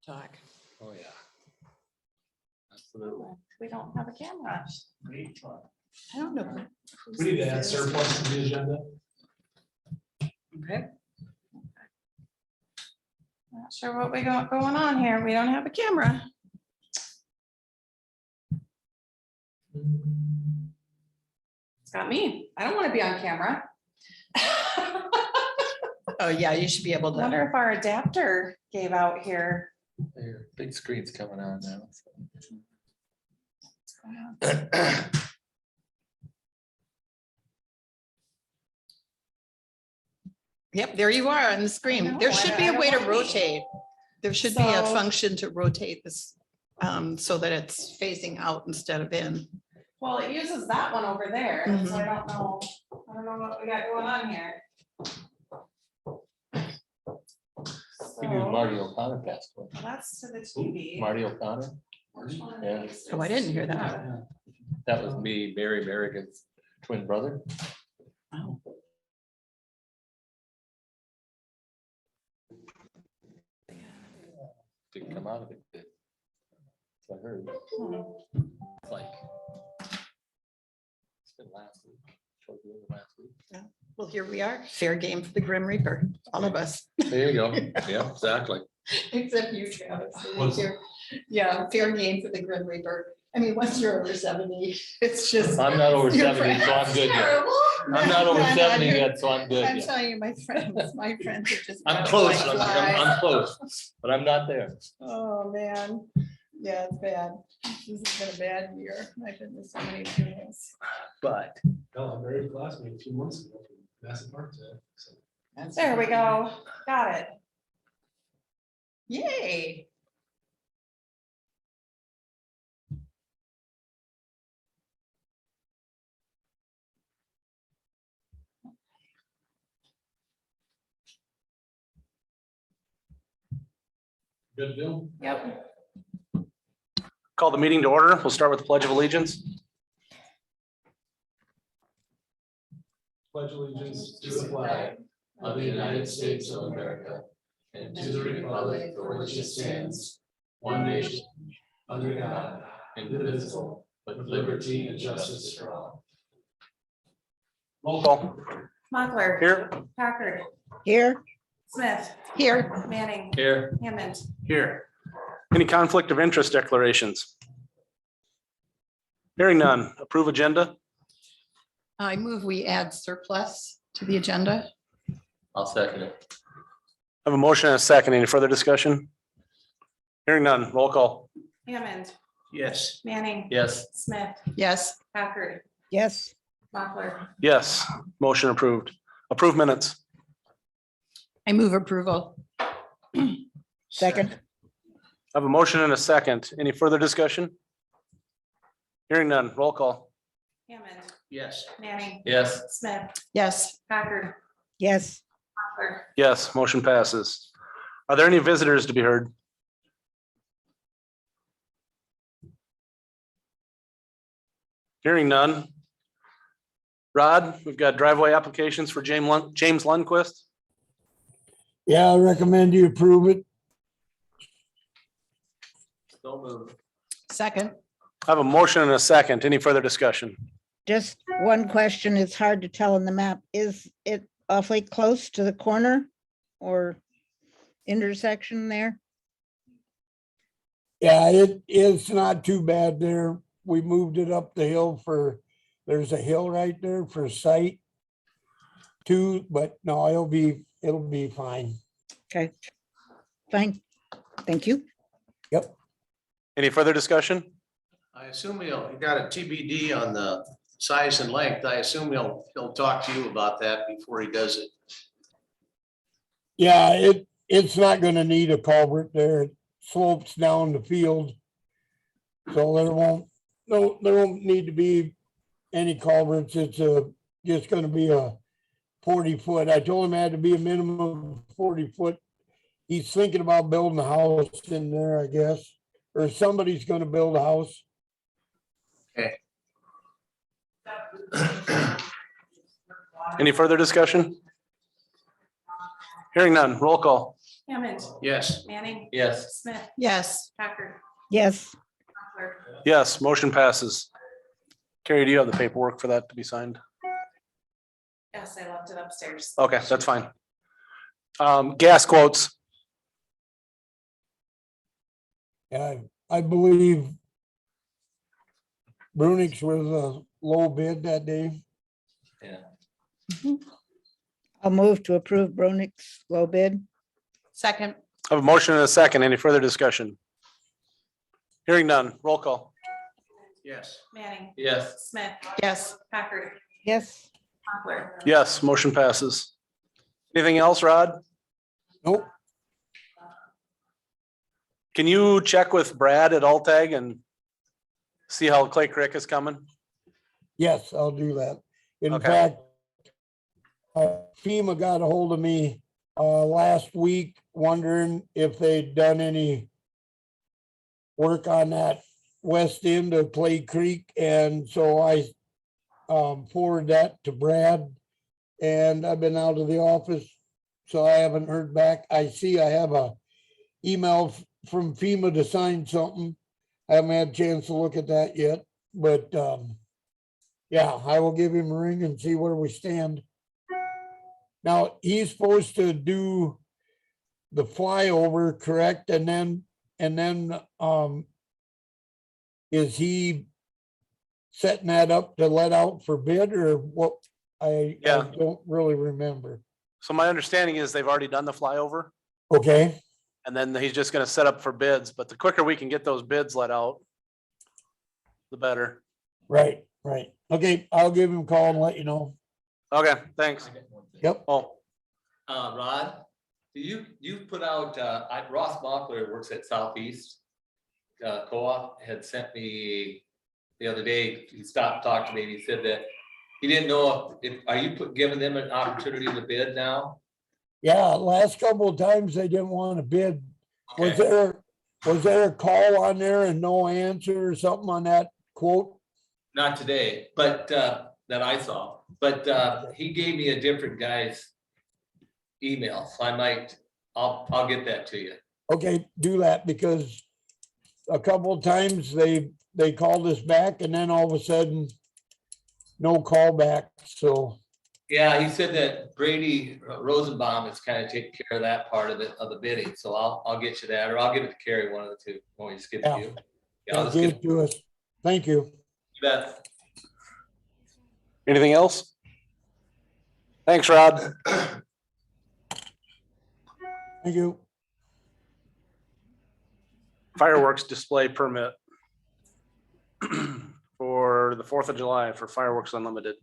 talk. Oh, yeah. Absolutely. We don't have a camera. I don't know. whose We need to this add is. surplus to the agenda. Okay. Not sure what we got going on here. We don't have a camera. It's got me. I don't want to be on camera. Oh, yeah, you should be able I wonder to. if our adapter gave out here. Your big screen's coming on now. What's going on? Yep, there you are on the I screen. know, There should be I a don't way to wanna be. rotate. There should be a So- function to rotate this so that it's facing out instead of in. Well, it uses that one over there, so Mhm. I don't know what we got going on here. We do So, Marty O'Connor passed away. that's to the TV. Marty O'Connor, Which one of Yeah. these Oh, I is- didn't hear that. that was me, Mary Merrigan's twin brother. Oh. Didn't come out of it. Did. So I heard, Hmm. it's like. It's been last week. Towards the end of last week. Well, here we are. Fair game for the Grim Reaper, all of us, There you go. Yeah, exactly. except you, Travis. What's- Yeah, fair game for the Grim Reaper. I mean, once you're over 70, it's just. I'm not over You're 70, so I'm good yet. terrible. I'm not over No, 70 you're- yet, so I'm good I'm yet. telling you, my friends are just. I'm running close, like I'm flies. close, but I'm not there. Oh, man. Yeah, it's bad. This has been a bad year. I've been to so many funerals. But. No, I buried a classmate a few months ago from Massive Park today. So There we go. Got it. Yay. good deal. Yep. Call the meeting to order. We'll start with the Pledge of Allegiance. Pledge allegiance to the flag of the United States of America and to the republic for which it stands, one nation, under God, indivisible, with liberty and justice for all. Roll call. Mochler. Here. Packard. Here. Smith. Here. Manning. Here, Hammond. Here. Any conflict of interest declarations? Hearing none. Approve agenda. I move we add surplus to the agenda. I'll second it. I have a motion and a second. Any further discussion? Hearing none. Roll call. Hammond. Yes. Manning. Yes, Smith. Yes. Packard. Yes, Mochler. Yes. Motion approved. Approve minutes. I move approval. second, I have a motion and a second. Any further discussion? Hearing none. Roll call. Hammond. Yes. Manning. yes, Smith. Yes. Packard. yes, Mochler. Yes, motion passes. Are there any visitors to be heard? Hearing none. Rod, we've got driveway applications for James Lundquist. yeah, I recommend you approve it. don't move. Second. I have a motion and a second. Any further discussion? Just one question, it's hard to tell in the map. Is it awfully close to the corner or intersection there? Yeah, it's not too bad there. We moved it up the hill there's a hill right there for sight too, but no, it'll be fine. Okay, fine, thank you. Any further discussion? I assume he got a TBD on the size and length. I assume he'll talk to you about that before he does it. Yeah, it's not gonna need a culvert there. It slopes down the field. So there won't need to be any culverts. It's just gonna be a 40-foot. I told him it had to be a minimum of 40-foot. He's thinking about building a house in there, I guess, or somebody's gonna build a house. Any further discussion? Hearing none. Roll call. Hammond, Yes. Manning, Yes. Smith, Yes, Packard, yes, Mochler. Yes, motion passes. Carrie, do you have the paperwork for that to be signed? Yes, I left it upstairs. Okay, that's fine. Gas quotes. Yeah, I believe Brunix was a low bid that day. I'll move to approve Bronick's low bid. second, I have a motion and a second. Any further discussion? Hearing none, roll call. Yes. Manning, Yes. Smith, yes, Packard, Yes, Mochler. Yes, motion passes. Anything else, Rod? Nope, Can you check with Brad at Altag and see how Clay Creek is coming? yes, I'll do that. In Okay. fact, FEMA got a hold of me last week wondering if they'd done any work on that west end of Clay Creek, and so I forwarded that to Brad. And I've been out of the office, so I haven't heard back. I see I have a email from FEMA to sign something. I haven't had a chance to look at that yet, but yeah, I will give him a ring and see where we stand. Now, he's supposed to do the flyover, correct? And then is he setting that up to let out for bid or what? I Yeah. don't really remember. So my understanding is they've already done the flyover Okay, and then he's just gonna set up for bids, but the quicker we can get those bids let out, the better. right. Okay, I'll give him a call and let you know. Okay, thanks. Yep. Oh, Rod, you put out, Ross Mochler works at Southeast. Co-op had sent me the other day, he stopped, talked to me, and he said that he didn't know are you giving them an opportunity to bid now? Yeah, last couple of times they didn't want to bid. Was Okay. there a call on there and no answer or something on that quote? Not today, but that I saw, but he gave me a different guy's email, so I'll get that to you. Okay, do that because a couple of times they called us back and then all of a sudden no call back. So, Yeah, he said that Brady Rosenbaum is kind of taking care of that part of the bidding, so I'll get you that, or I'll give it to Carrie, one of the two, when we just give it to you. Yeah, I'll just give get it to us. Thank you. that. anything else? Thanks, Rod. Thank you. Fireworks display permit for the 4th of July for Fireworks Unlimited.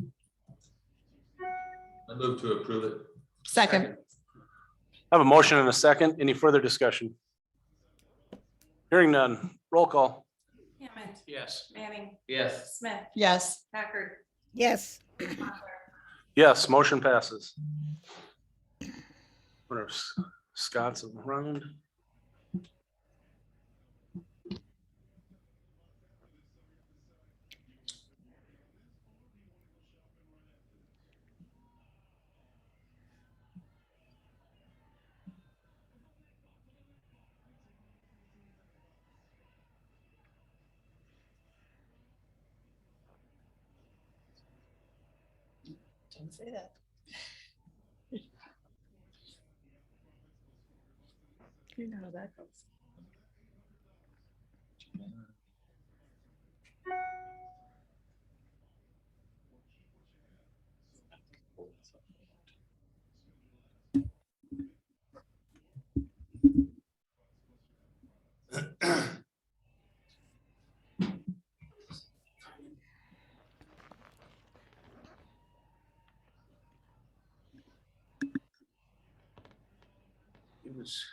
I move to approve it. second, I have a motion and a second. Any further discussion? Hearing none, roll call. Hammond, Yes. Manning, Yes. Smith, yes, Packard, yes, Mochler. Yes, motion passes. Wonder if Scott's around. don't say that. You know how that goes. He was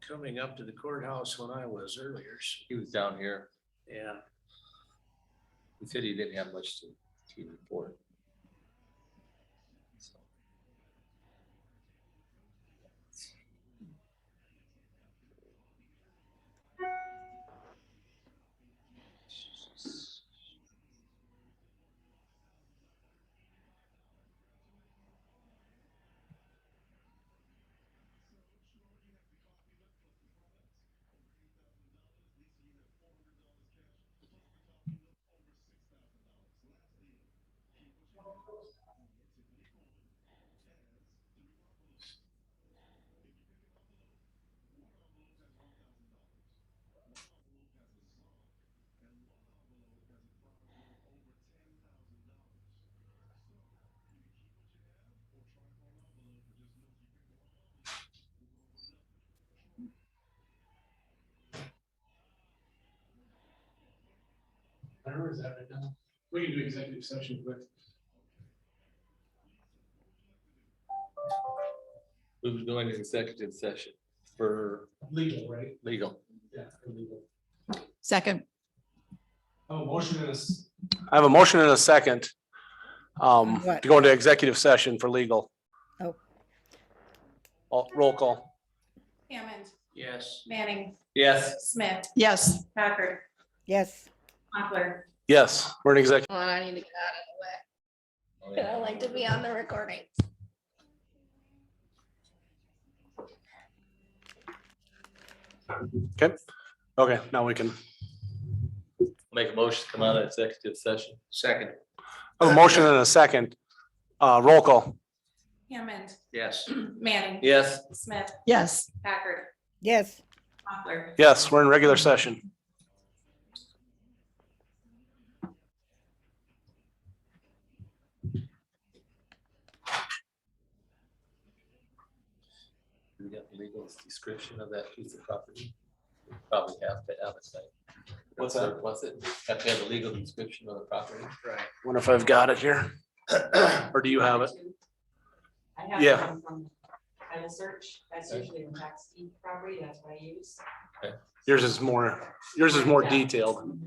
coming up to the courthouse when I was earlier. He was down here. Yeah. He said he didn't have much to report. Or is that right now? We can do executive session quick. We was going to executive session for Legal, right? legal. Yeah, for legal. Second. I have a motion and I have a motion and a second. What? To go into executive session for legal. Oh. Roll call. Hammond, Yes. Manning, Yes. Smith, Yes. Packard, Yes. Mochler. Yes, we're in executive. Hold on, I need to get out of the way. I like to be on the recording. Okay, now we can. Make a motion to come out of executive session. Second. I have a motion and a second. Roll call. Hammond, Yes. Manning. Yes. Smith, Yes. Packard, Yes. Mochler. Yes, we're in regular session. We got the legal description of that piece of property. Probably have to have it. Like, What's that? What's it? Have to have a legal description of the property. Right. Wonder if I've got it here. Or do you have it? I have Yeah. one from title search, that's usually in tax deed property, that's what I use. Yours is more detailed.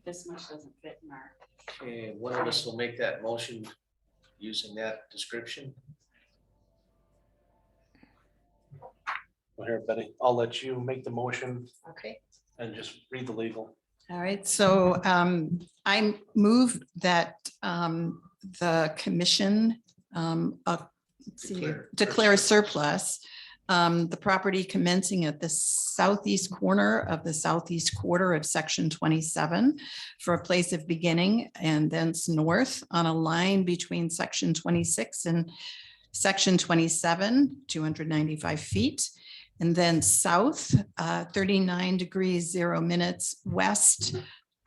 This much doesn't fit in our, And one of us will make that motion using that description. Well, here, Betty, I'll let you make the motion okay, and just read the legal. All right, so I move that the commission let's see, declare surplus the property commencing at the southeast corner of the southeast quarter of section 27 for a place of beginning and thence north on a line between section 26 and section 27, 295 feet. And then south, 39 degrees, 0 minutes, west,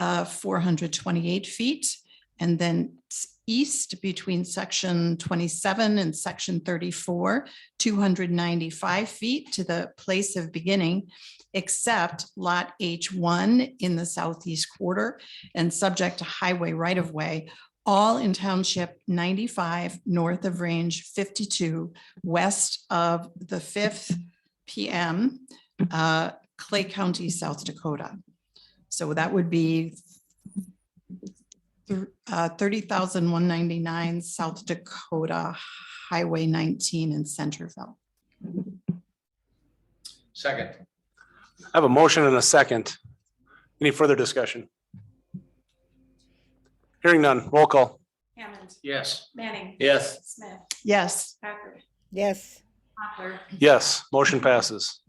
428 feet. And then east between section 27 and section 34, 295 feet to the place of beginning, except lot H1 in the southeast quarter and subject to highway right-of-way, all in township 95, north of range 52, west of the 5th PM, Clay County, South Dakota. So that would be 30,199 South Dakota Highway 19 in Centerville. Second. I have a motion and a second. Any further discussion? Hearing none, roll call. Hammond, Yes. Manning. Yes. Smith, Yes. Packard, Yes. Mochler. Yes, motion passes.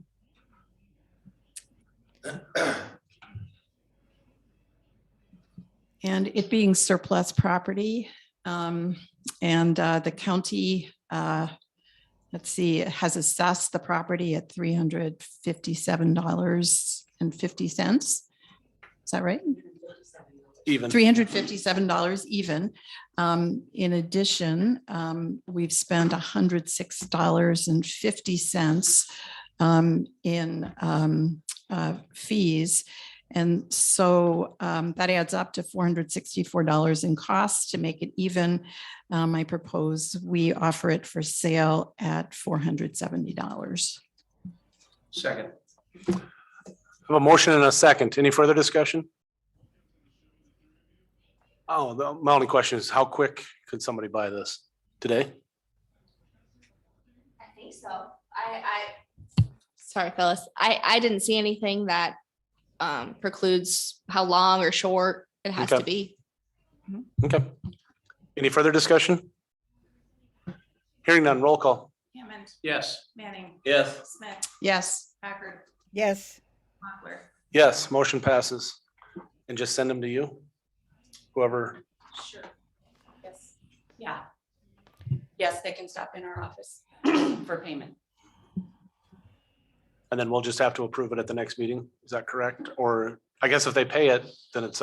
And it being surplus property, and the county, let's see, has assessed the property at $357.50. Is that right? Even. $357 even. In addition, we've spent $106.50 in fees. And so that adds up to $464 in costs. To make it even, I propose we offer it for sale at $470. Second. I have a motion and a second. Any further discussion? Oh, my only question is how quick could somebody buy this? Today? I think so. Sorry, Phyllis. I didn't see anything that precludes how long or short it has to Okay. be. Okay. Any further discussion? Hearing none, roll call. Hammond, Yes. Manning, Yes. Smith, Yes. Packard, Yes. Mochler. Yes, motion passes. And just send them to you? Whoever, sure, yes, yeah. Yes, they can stop in our office for payment. and then we'll just have to approve it at the next meeting. Is that correct? Or I guess if they pay it, then it's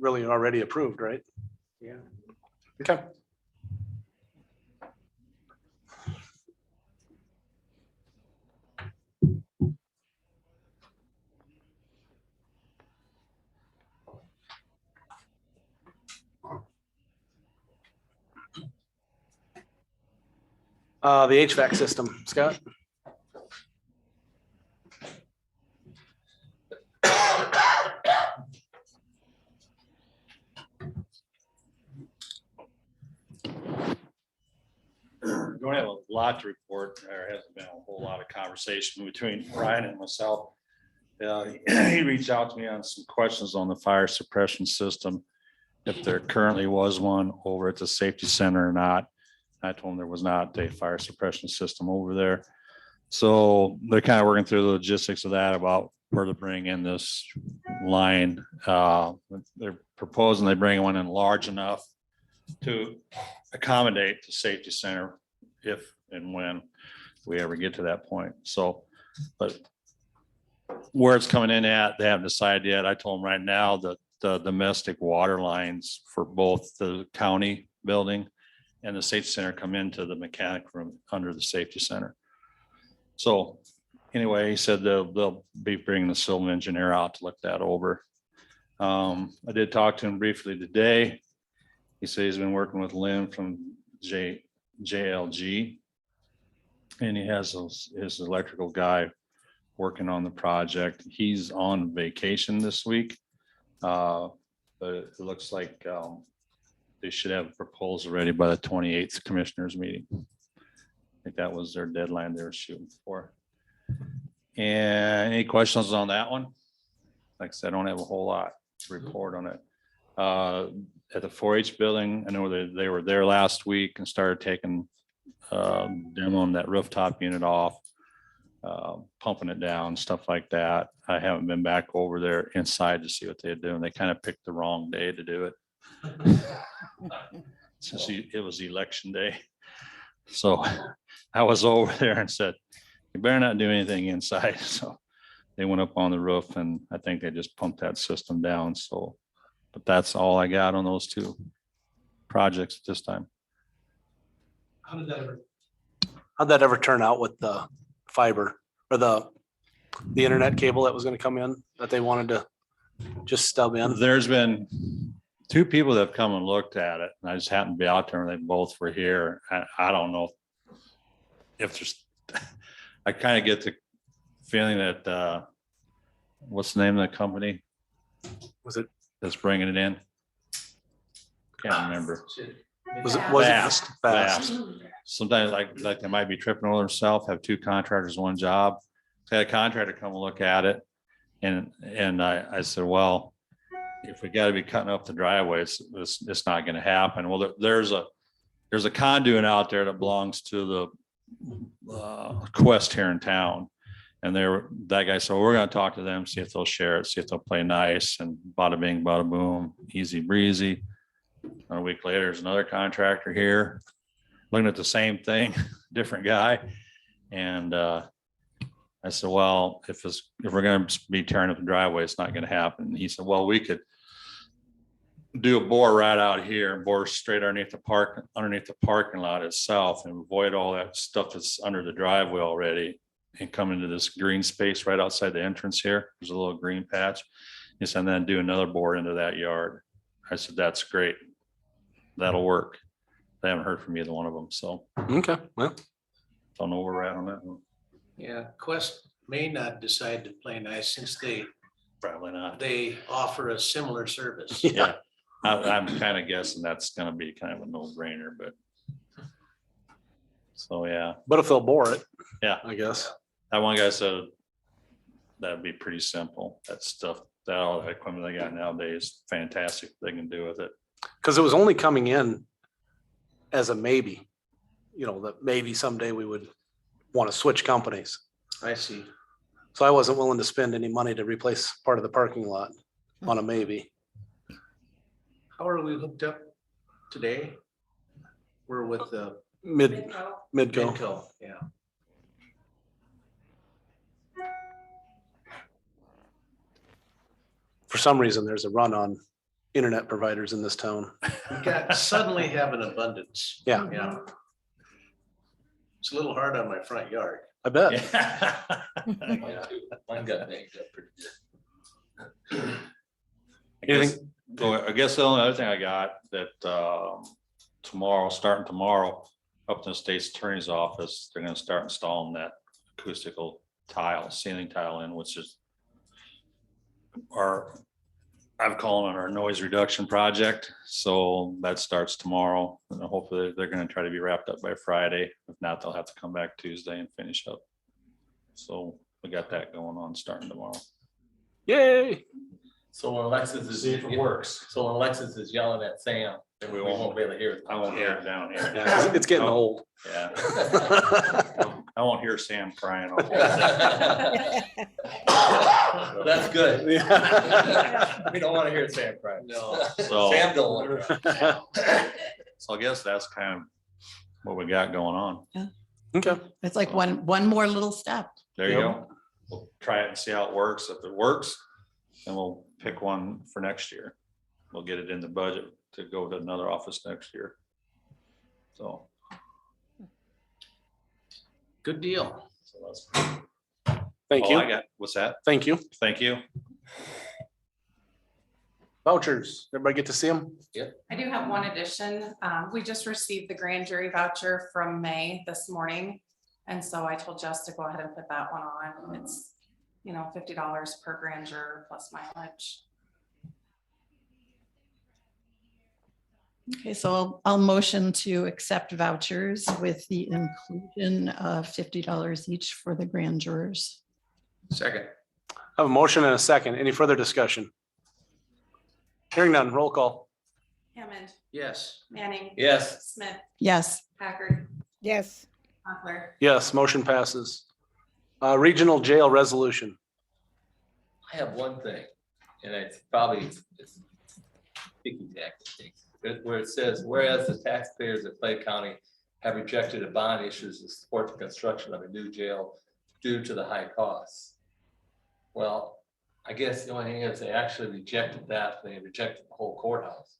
really already approved, right? Yeah. Okay. The HVAC system, Scott? We don't have a lot to report. There hasn't been a whole lot of conversation between Ryan and myself. He reached out to me on some questions on the fire suppression system. If there currently was one over at the safety center or not. I told him there was not a fire suppression system over there. So they're kind of working through the logistics of that about where to bring in this line. They're proposing they bring one in large enough to accommodate the safety center if and when we ever get to that point. So, but where it's coming in at, they haven't decided yet. I told them right now that the domestic water lines for both the county building and the safety center come into the mechanic room under the safety center. So anyway, he said they'll be bringing the civil engineer out to look that over. I did talk to him briefly today. He said he's been working with Lynn from JLG. And he has his electrical guy working on the project. He's on vacation this week. But it looks like they should have a proposal ready by the 28th commissioners meeting. I think that was their deadline they were shooting for. And any questions on that one? Like I said, I don't have a whole lot to report on it. At the 4-H building, I know they were there last week and started taking demoing that rooftop unit off, pumping it down, stuff like that. I haven't been back over there inside to see what they're doing. They kind of picked the wrong day to do it. Since it was election day. So I was over there and said, you better not do anything inside. So they went up on the roof and I think they just pumped that system down. So, but that's all I got on those two projects at this time. How'd that ever turn out with the fiber or the internet cable that was gonna come in that they wanted to just stub in? There's been two people that have come and looked at it, and I just happened to be out there and they both were here. I don't know if there's, I kind of get the feeling that, what's the name of the company? Was it, That's bringing it in? Can't remember. was it Fast. fast? Sometimes like they might be tripping over themselves, have two contractors, one job. So I had a contractor come and look at it. And I said, well, if we got to be cutting up the driveways, it's not going to happen. Well, there's a conduit out there that belongs to the Quest here in town. And that guy said, we're going to talk to them, see if they'll share it, see if they'll play nice, and bada bing, bada boom, easy breezy. And a week later, there's another contractor here looking at the same thing, different guy. And I said, well, if we're going to be tearing up the driveway, it's not going to happen. And he said, well, we could do a bore right out here and bore straight underneath the parking lot itself and avoid all that stuff that's under the driveway already and come into this green space right outside the entrance here. There's a little green patch. He said, and then do another bore into that yard. I said, that's great. That'll work. They haven't heard from either one of them. So. Okay, well, Don't know where we're at on that one. Yeah, Quest may not decide to play nice since Probably not. they offer a similar service. yeah, I'm kind of guessing that's gonna be kind of a no-brainer, but. So, yeah, but if they'll bore it. Yeah. I guess. that one guy said that'd be pretty simple. That stuff, that all the equipment they got nowadays, fantastic. They can do with it. Cause it was only coming in as a maybe, that maybe someday we would want to switch companies. I see. So I wasn't willing to spend any money to replace part of the parking lot on a maybe. How are we hooked up today? We're with the Midco. Midco, yeah. For some reason, there's a run on internet providers in this town. We suddenly have an abundance. Yeah. Yeah. It's a little hard on my front yard. I bet. Mine got banged up pretty good. Anything? I guess the only other thing I got that tomorrow, starting tomorrow, up to the state's attorney's office, they're gonna start installing that acoustical tile, ceiling tile in, which is our, I've called it our noise reduction project. So that starts tomorrow, and hopefully they're gonna try to be wrapped up by Friday. If not, they'll have to come back Tuesday and finish up. So we got that going on starting tomorrow. Yay. So when Alexis is, See if it works. so when Alexis is yelling at Sam, then we won't be able to hear it. I won't hear it down here. Yeah, it's getting old. Yeah, I won't hear Sam crying. all day. That's good. Yeah. We don't want to hear Sam cry. No. So, Sam don't want to cry. so I guess that's kind of what we got going on. Okay. It's like one more little step. There you Yep. go. We'll try it and see how it works. If it works, then we'll pick one for next year. We'll get it in the budget to go to another office next year. So. Good deal. So that's Thank all I you. got. What's that? Thank you. Thank you. Vouchers. Everybody get to see them? I do have one addition. We just received the grand jury voucher from May this morning. And so I told Jess to go ahead and put that one on. It's, $50 per grand juror plus mileage. Okay, so I'll motion to accept vouchers with the inclusion of $50 each for the grand jurors. Second. I have a motion and a second. Any further discussion? Hearing none, roll call. Hammond, Yes. Manning. Yes. Smith, Yes, Packard, Yes, Mochler. Yes, motion passes. Regional jail resolution. I have one thing, and it's probably, it's sticky tacky, where it says, whereas the taxpayers of Clay County have rejected a bond issues to support the construction of a new jail due to the high costs. Well, I guess the only thing is they actually rejected that, they rejected the whole courthouse.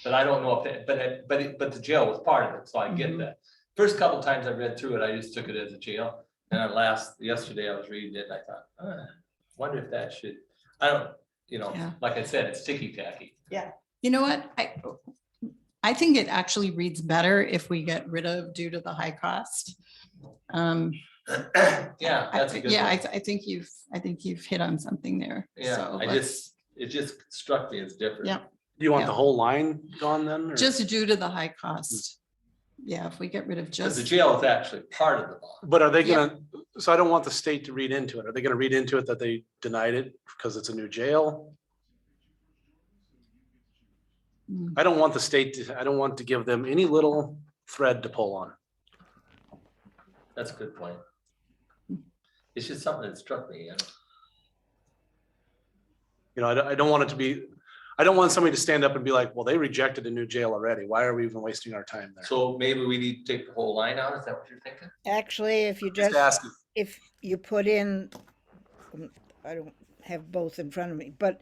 But I don't know if, but the jail was part of it, so I get Mhm. that. First couple times I read through it, I just took it as a jail. And yesterday I was reading it and I thought, wonder if that should, I don't, Yeah. like I said, it's ticky tacky. you know what? I think it actually reads better if we get rid of due to the high cost. Yeah, that's a good Yeah, one. I think you've hit on something there. Yeah, So it just struck me as different. Yeah. Do you want Yeah. the whole line gone then? or- just due to the high cost. Yeah, if we get rid of Because the just, jail is actually part of the bond. But are they Yeah. gonna, so I don't want the state to read into it. Are they gonna read into it that they denied it because it's a new jail? Mm. I don't want the state to, I don't want to give them any little thread to pull on. That's a good point. It's just something that struck me. I don't want it to be, I don't want somebody to stand up and be like, well, they rejected a new jail already. Why are we even wasting our time there? So maybe we need to take the whole line out. Is that what you're thinking? actually, if you Just just, asking. if you put in, I don't have both in front of me, but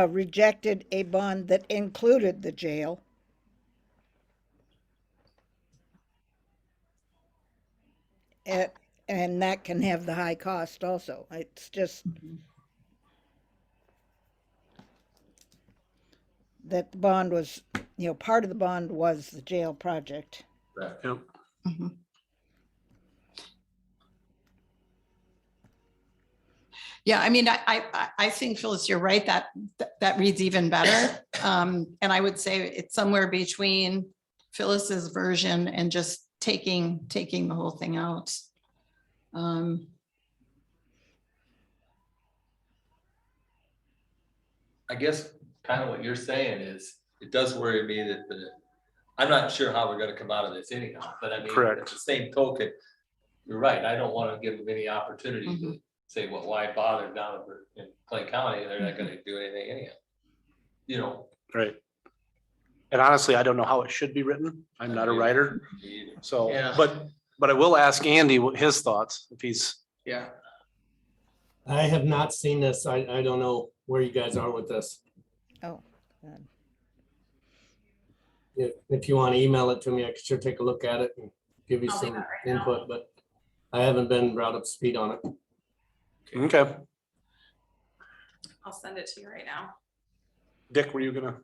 rejected a bond that included the jail. And that can have the high cost also. It's just that the bond was, part of the bond was the jail project. Yep. Mhm. Yeah, I mean, I think Phyllis, you're right, that reads even better. And I would say it's somewhere between Phyllis's version and just taking the whole thing out. I guess kind of what you're saying is, it does worry me that I'm not sure how we're gonna come out of this anyhow, but I mean, Correct. at the same token, you're right, I don't wanna give them any opportunity to Mhm. say, well, why bother down in Clay County? They're not gonna do anything anyhow. Right. And honestly, I don't know how it should be written. I'm not a writer, so, Yeah. but I will ask Andy what his thoughts, if he's, Yeah. I have not seen this. I don't know where you guys are with this. Oh, good. If you want to email it to me, I could sure take a look at it and give you I'll do some that right now. input, but I haven't been brought up to speed on it. okay. I'll send it to you right now. Dick, were you gonna?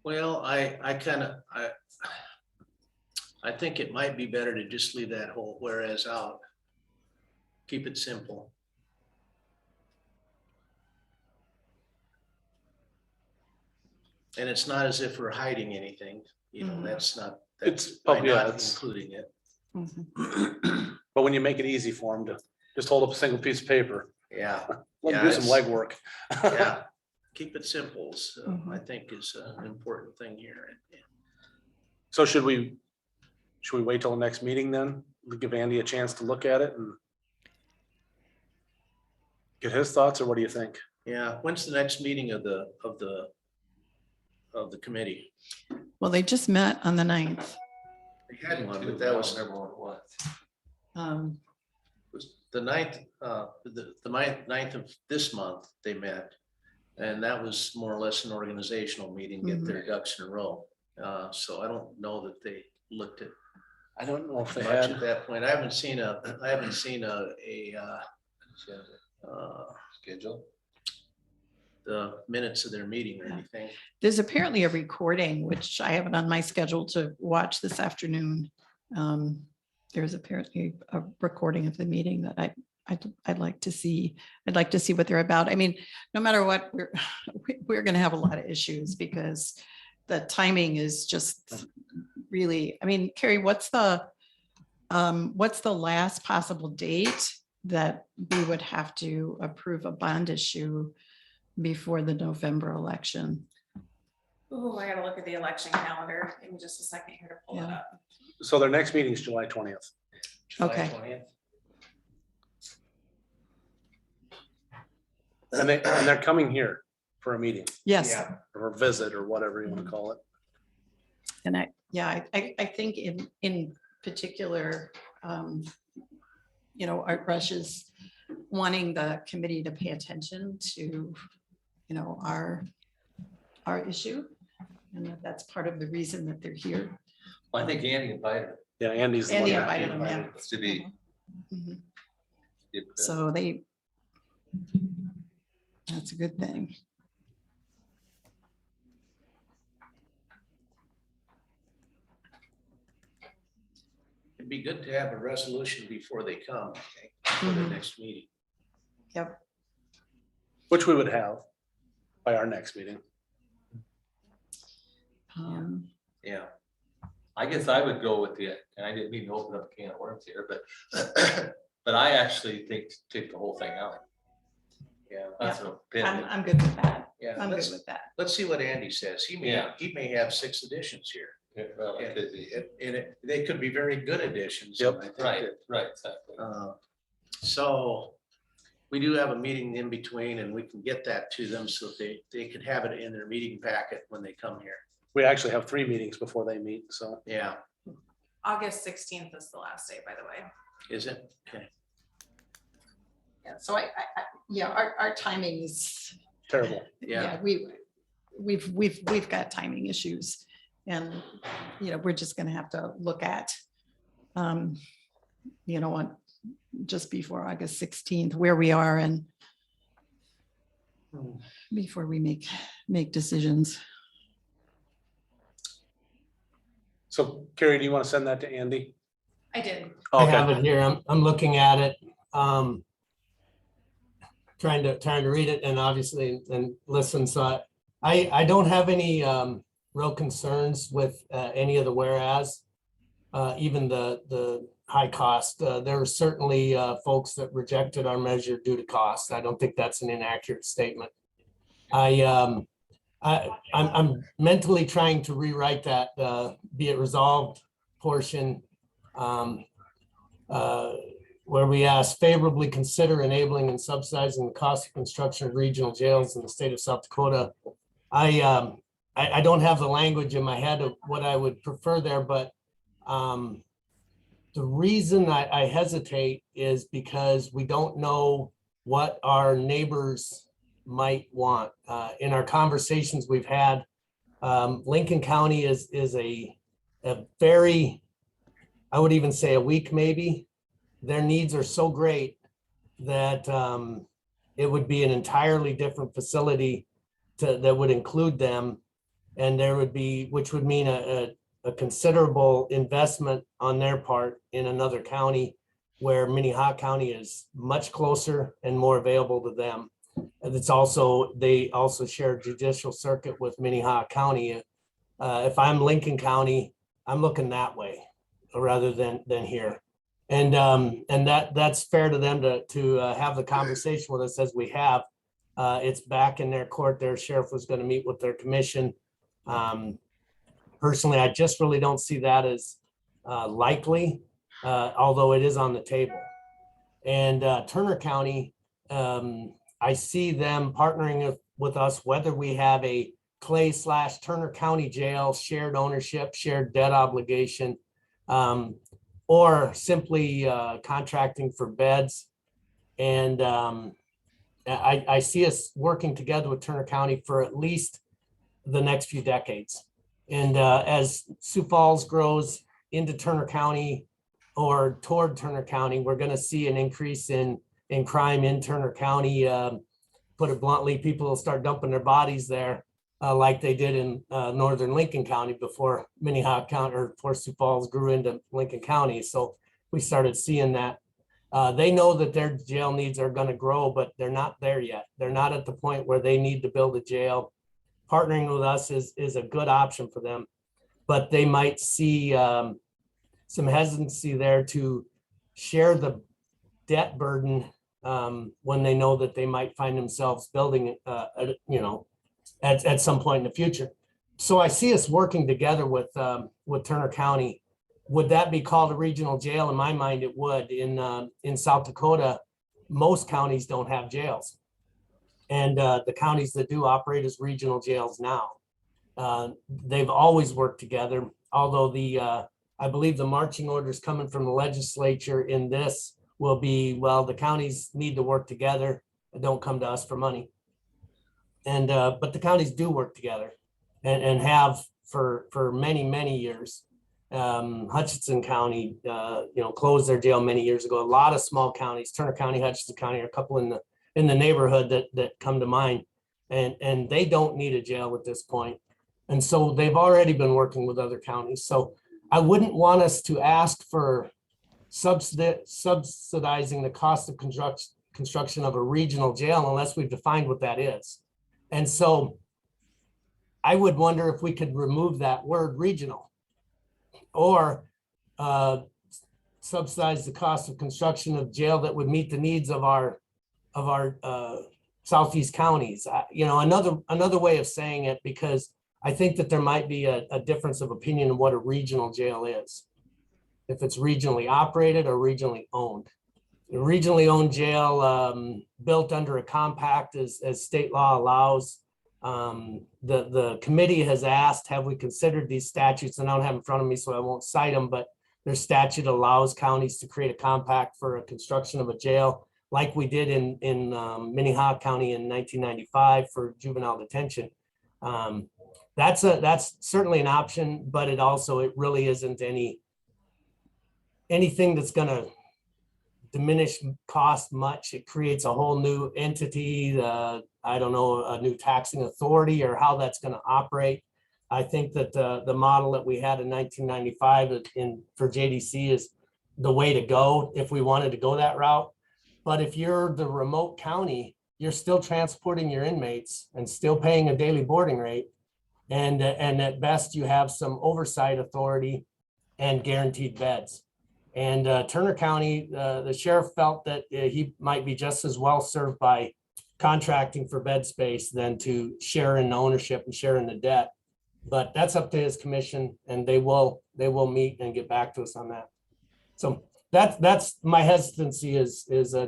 Well, I think it might be better to just leave that whole whereas out. Keep it simple. And it's not as if we're hiding anything, you know, Mhm. that's not, It's- that's by oh, yeah, not it's- including it. Mhm. But when you make it easy for them to just hold up a single piece of paper, Yeah, let Yeah, them do some it's- legwork. yeah. Keep it simple, so Mhm. I think is an important thing here. So should we wait till the next meeting then? Give Andy a chance to look at it and get his thoughts, or what do you think? Yeah, when's the next meeting of the committee? Well, they just met on the 9th. We had one, but that was Um, the 9th, the 9th of this month, they met. And that was more or less an organizational meeting, get their ducks in a row. So I don't know that they looked at I don't know if they much at had, that point. I haven't seen a Schedule. the minutes of their meeting or anything. There's apparently a recording, which I have it on my schedule to watch this afternoon. There's apparently a recording of the meeting that I'd like to see. I'd like to see what they're about. I mean, no matter what, we're going to have a lot of issues because the timing is just really, I mean, Carrie, what's the last possible date that we would have to approve a bond issue before the November election? Oh, I gotta look at the election calendar. Give me just a second here to pull it Yeah. up. so their next meeting is July 20th. Okay. And they're coming here for a meeting Yes. or a visit or whatever you want to call it. And I think in particular, Art Rush is wanting the committee to pay attention to, our issue. And that's part of the reason that they're here. I think Andy invited her. Yeah, Andy's. the one Andy that- invited them, yeah. To be. Mhm. So that's a good thing. It'd be good to have a resolution before they come, okay, for the Mhm. next meeting. Yep. Which we would have by our next meeting. Yeah. I guess I would go with the, and I didn't mean to open up a can of worms here, but, but I actually think take the whole thing out. Yeah, That's an opinion. I'm good with that. yeah. I'm good Let's, with that. let's see what Andy says. He Yeah. may have 6 additions here. Yeah, well, it could be. They could be very good additions. Yep. and I think Right, that, right, exactly. So we do have a meeting in between and we can get that to them so they can have it in their meeting packet when they come here. We actually have 3 meetings before they meet, so. Yeah, August 16th is the last day, by the way. is it? Okay. Yeah, so our timing is, Terrible. Yeah, we've got timing issues. And, we're just gonna have to look at, on just before August 16th, where we are and before we make decisions. So Carrie, do you want to send that to Andy? I did. I have Okay, it here. I'm looking at it. Trying to read it and obviously and listen. So I don't have any real concerns with any of the whereas, even the high cost. There were certainly folks that rejected our measure due to cost. I don't think that's an inaccurate statement. I'm mentally trying to rewrite that be it resolved portion where we ask favorably consider enabling and subsidizing the cost of construction of regional jails in the state of South Dakota. I don't have the language in my head of what I would prefer there, but the reason I hesitate is because we don't know what our neighbors might want. In our conversations we've had, Lincoln County is a very, I would even say a week maybe. Their needs are so great that it would be an entirely different facility that would include them. And there would be, which would mean a considerable investment on their part in another county where Minnehaha County is much closer and more available to them. And it's also, they also share judicial circuit with Minnehaha County. If I'm Lincoln County, I'm looking that way rather than here. And that's fair to them to have the conversation with us as we have. It's back in their court. Their sheriff was going to meet with their commission. Personally, I just really don't see that as likely, although it is on the table. And Turner County, I see them partnering with us, whether we have a Clay/Turner County Jail, shared ownership, shared debt obligation, or simply contracting for beds. And I see us working together with Turner County for at least the next few decades. And as Sioux Falls grows into Turner County or toward Turner County, we're going to see an increase in crime in Turner County. Put it bluntly, people will start dumping their bodies there like they did in northern Lincoln County before Minnehaha County or before Sioux Falls grew into Lincoln County. So we started seeing that. They know that their jail needs are going to grow, but they're not there yet. They're not at the point where they need to build a jail. Partnering with us is a good option for them, but they might see some hesitancy there to share the debt burden when they know that they might find themselves building, at some point in the future. So I see us working together with Turner County. Would that be called a regional jail? In my mind, it would. In South Dakota, most counties don't have jails. And the counties that do operate as regional jails now. They've always worked together, although I believe the marching orders coming from the legislature in this will be, well, the counties need to work together and don't come to us for money. And but the counties do work together and have for many, many years. Hutchinson County, closed their jail many years ago. A lot of small counties, Turner County, Hutchinson County, are a couple in the neighborhood that come to mind, and they don't need a jail at this point. And so they've already been working with other counties. So I wouldn't want us to ask for subsidizing the cost of construction of a regional jail unless we've defined what that is. And so I would wonder if we could remove that word regional or subsidize the cost of construction of jail that would meet the needs of our southeast counties. Another way of saying it, because I think that there might be a difference of opinion of what a regional jail is. If it's regionally operated or regionally owned. A regionally owned jail built under a compact as state law allows. The committee has asked, have we considered these statutes? And I don't have in front of me, so I won't cite them, but their statute allows counties to create a compact for a construction of a jail, like we did in Minnehaha County in 1995 for juvenile detention. That's certainly an option, but it really isn't anything that's going to diminish cost much. It creates a whole new entity, I don't know, a new taxing authority or how that's going to operate. I think that the model that we had in 1995 for JDC is the way to go if we wanted to go that route. But if you're the remote county, you're still transporting your inmates and still paying a daily boarding rate. And at best, you have some oversight authority and guaranteed beds. And Turner County, the sheriff felt that he might be just as well served by contracting for bed space than to share in the ownership and share in the debt. But that's up to his commission, and they will meet and get back to us on that. So that's my hesitancy is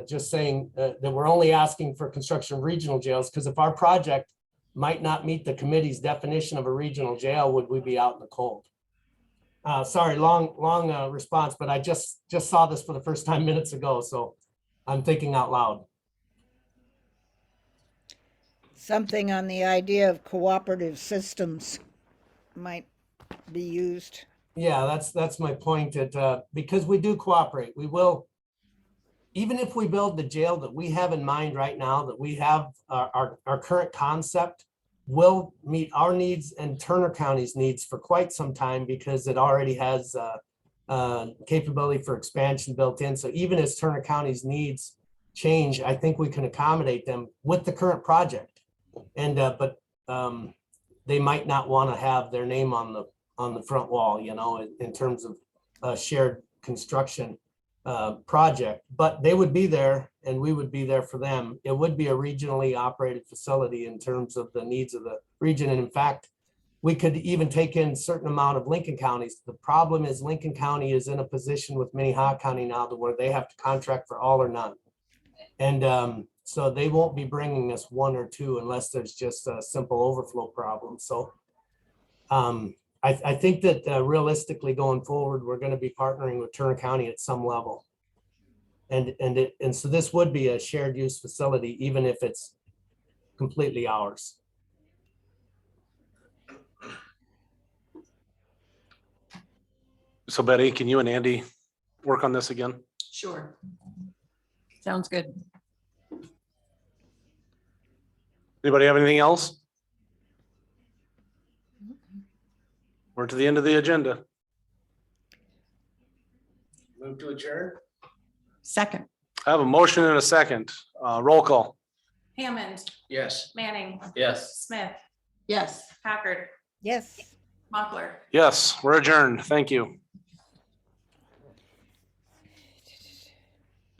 just saying that we're only asking for construction of regional jails, because if our project might not meet the committee's definition of a regional jail, would we be out in the cold? Sorry, long response, but I just saw this for the first time minutes ago, so I'm thinking out loud. Something on the idea of cooperative systems might be used. Yeah, that's my point. Because we do cooperate, we will, even if we build the jail that we have in mind right now, that we have our current concept will meet our needs and Turner County's needs for quite some time because it already has capability for expansion built in. So even as Turner County's needs change, I think we can accommodate them with the current project. And but they might not want to have their name on the front wall, you know, in terms of a shared construction project, but they would be there and we would be there for them. It would be a regionally operated facility in terms of the needs of the region. And in fact, we could even take in certain amount of Lincoln counties. The problem is Lincoln County is in a position with Minnehaha County now to where they have to contract for all or none. And so they won't be bringing us one or two unless there's just a simple overflow problem. So I think that realistically going forward, we're going to be partnering with Turner County at some level. And so this would be a shared use facility, even if it's completely ours. So Betty, can you and Andy work on this again? Sure. Sounds good. Anybody have anything else? We're to the end of the agenda. Move to adjourn? Second. I have a motion and a second. Roll call. Hammond, Yes. Manning, Yes. Smith, Yes. Packard, Yes. Mochler. Yes, we're adjourned. Thank you.